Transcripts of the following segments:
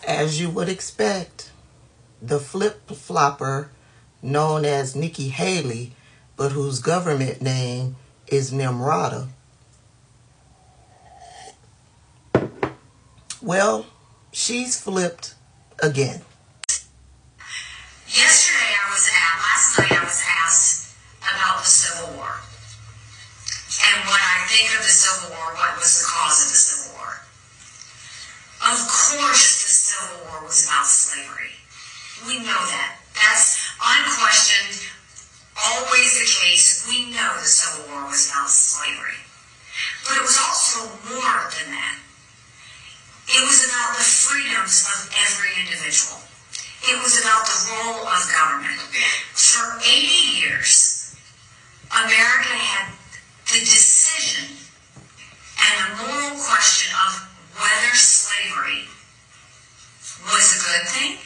As you would expect, the flip-flopper known as Nikki Haley, but whose government name is Nimrata, well, she's flipped again. Last night I was asked about the Civil War. And when I think of the Civil War, what was the cause of the Civil War? Of course the Civil War was about slavery. We know that. That's unquestioned, always the case. We know the Civil War was about slavery. But it was also more than that. It was about the freedoms of every individual. It was about the role of government. For 80 years, America had the decision and the moral question of whether slavery was a good thing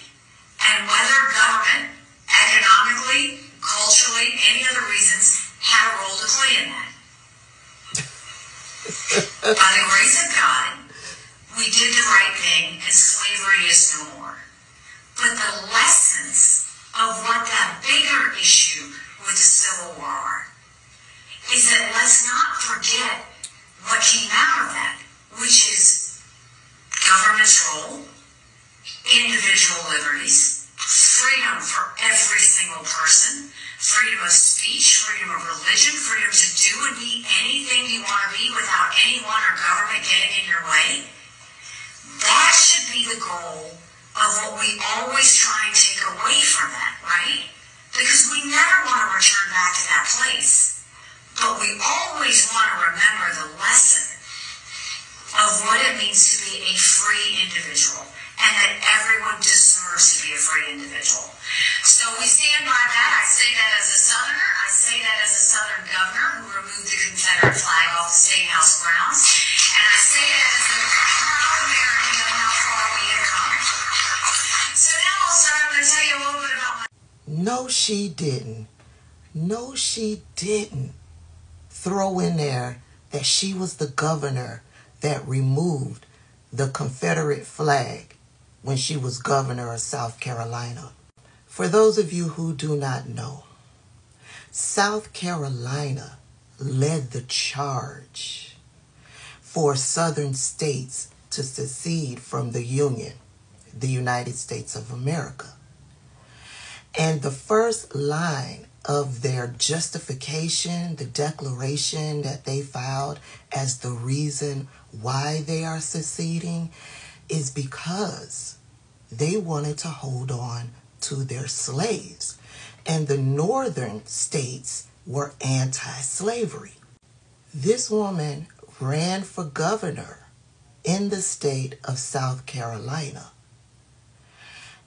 and whether government, economically, culturally, any other reasons, had a role to play in that. By the grace of God, we did the right thing and slavery is no more. But the lessons of what that bigger issue with the Civil War are is that let's not forget what came out of that, which is government's role, individual liberties, freedom for every single person, freedom of speech, freedom of religion, freedom to do and be anything you want to be without anyone or government getting in your way. That should be the goal of what we always try and take away from that, right? Because we never want to return back to that place. But we always want to remember the lesson of what it means to be a free individual and that everyone deserves to be a free individual. So we stand by that. I say that as a Southerner. I say that as a Southern governor who removed the Confederate flag off the State House grounds. And I say that as a proud American of how far we have come. So now I'm going to tell you a little bit about my... No, she didn't. No, she didn't throw in there that she was the governor that removed the Confederate flag when she was governor of South Carolina. For those of you who do not know, South Carolina led the charge for Southern states to secede from the Union, the United States of America. And the first line of their justification, the declaration that they filed as the reason why they are seceding, is because they wanted to hold on to their slaves. And the northern states were anti-slavery. This woman ran for governor in the state of South Carolina.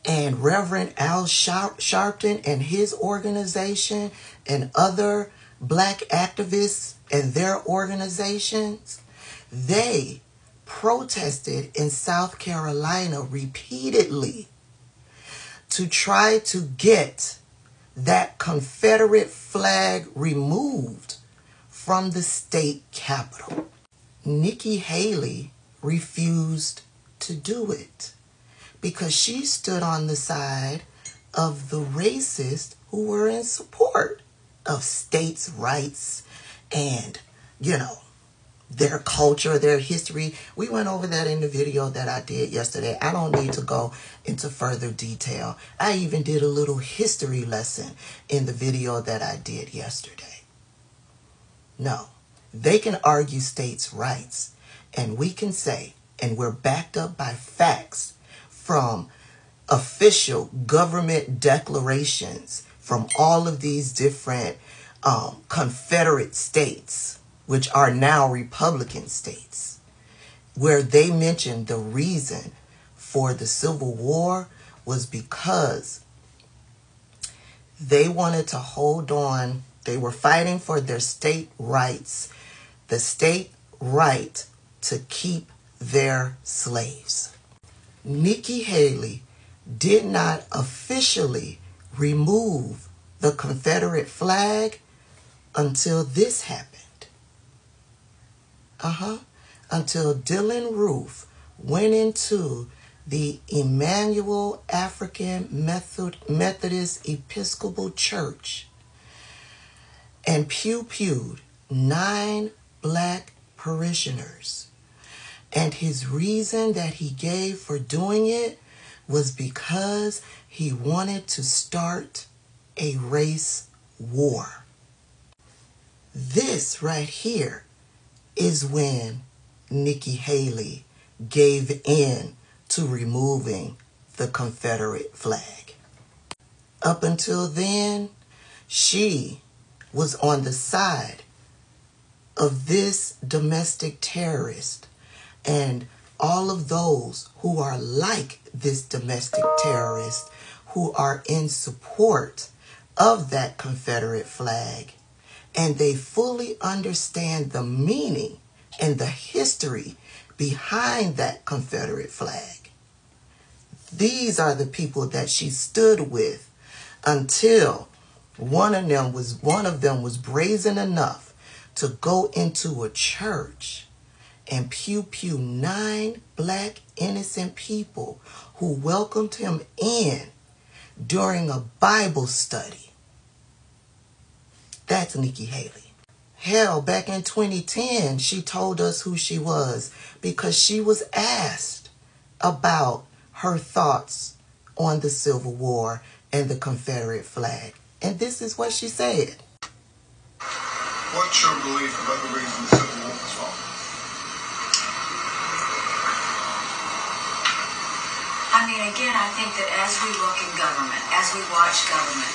And Reverend Al Sharpton and his organization and other black activists and their organizations, they protested in South Carolina repeatedly to try to get that Confederate flag removed from the state capitol. Nikki Haley refused to do it because she stood on the side of the racists who were in support of states' rights and, their culture, their history. We went over that in the video that I did yesterday. I don't need to go into further detail. I even did a little history lesson in the video that I did yesterday. No, they can argue states' rights, and we can say, and we're backed up by facts from official government declarations from all of these different Confederate states, which are now Republican states, where they mentioned the reason for the Civil War was because they wanted to hold on. They were fighting for their state rights, the state right to keep their slaves. Nikki Haley did not officially remove the Confederate flag until this happened. Until Dylann Roof went into the Emmanuel African Methodist Episcopal Church and pew-pewed 9 black parishioners. And his reason that he gave for doing it was because he wanted to start a race war. This right here is when Nikki Haley gave in to removing the Confederate flag. Up until then, she was on the side of this domestic terrorist and all of those who are like this domestic terrorist, who are in support of that Confederate flag, and they fully understand the meaning and the history behind that Confederate flag. These are the people that she stood with until one of them was brazen enough to go into a church and pew-pew 9 black innocent people who welcomed him in during a Bible study. That's Nikki Haley. Hell, back in 2010, she told us who she was because she was asked about her thoughts on the Civil War and the Confederate flag. And this is what she said. What's your belief about the reason the Civil War was fought? I mean, again, I think that as we look in government, as we watch government,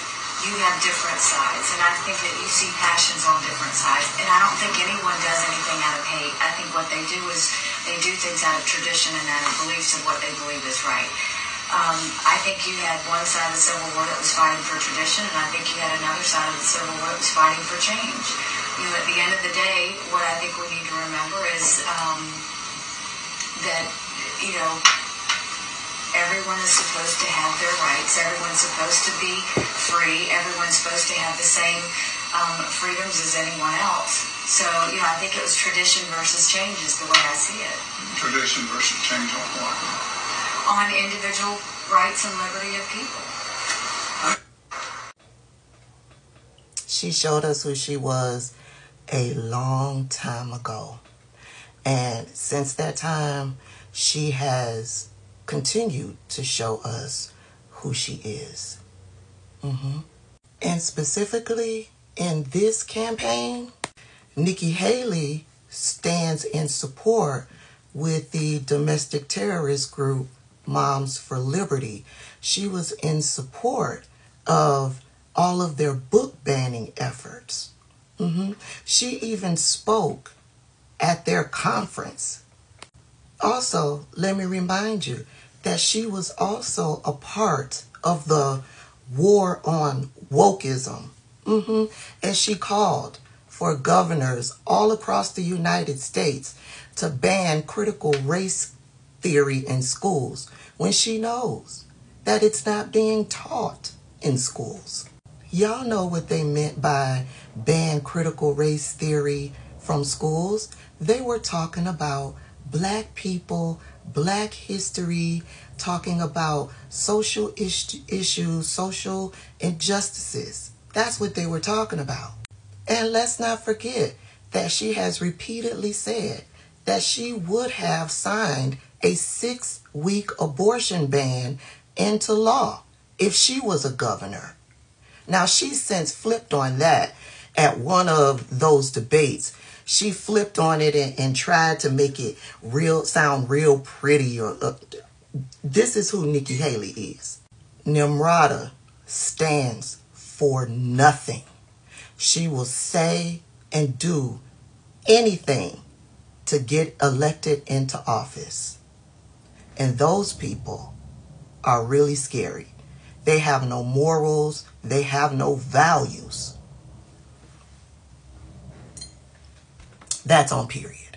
you have different sides. And I think that you see passions on different sides. And I don't think anyone does anything out of hate. I think what they do is they do things out of tradition and out of beliefs of what they believe is right. I think you had one side of the Civil War that was fighting for tradition, and I think you had another side of the Civil War that was fighting for change. You know, at the end of the day, what I think we need to remember is that, you know, everyone is supposed to have their rights. Everyone's supposed to be free. Everyone's supposed to have the same freedoms as anyone else. So, you know, I think it was tradition versus change is the way I see it. Tradition versus change on what? On individual rights and liberty of people. She showed us who she was a long time ago. And since that time, she has continued to show us who she is. And specifically in this campaign, Nikki Haley stands in support with the domestic terrorist group Moms for Liberty. She was in support of all of their book banning efforts. She even spoke at their conference. Also, let me remind you that she was also a part of the war on wokeism. And she called for governors all across the United States to ban critical race theory in schools when she knows that it's not being taught in schools. Y'all know what they meant by ban critical race theory from schools. They were talking about black people, black history, talking about social issues, social injustices. That's what they were talking about. And let's not forget that she has repeatedly said that she would have signed a 6-week abortion ban into law if she was a governor. Now, she's since flipped on that at one of those debates. She flipped on it and tried to make it sound real pretty. This is who Nikki Haley is. Nimrata stands for nothing. She will say and do anything to get elected into office. And those people are really scary. They have no morals. They have no values. That's on period.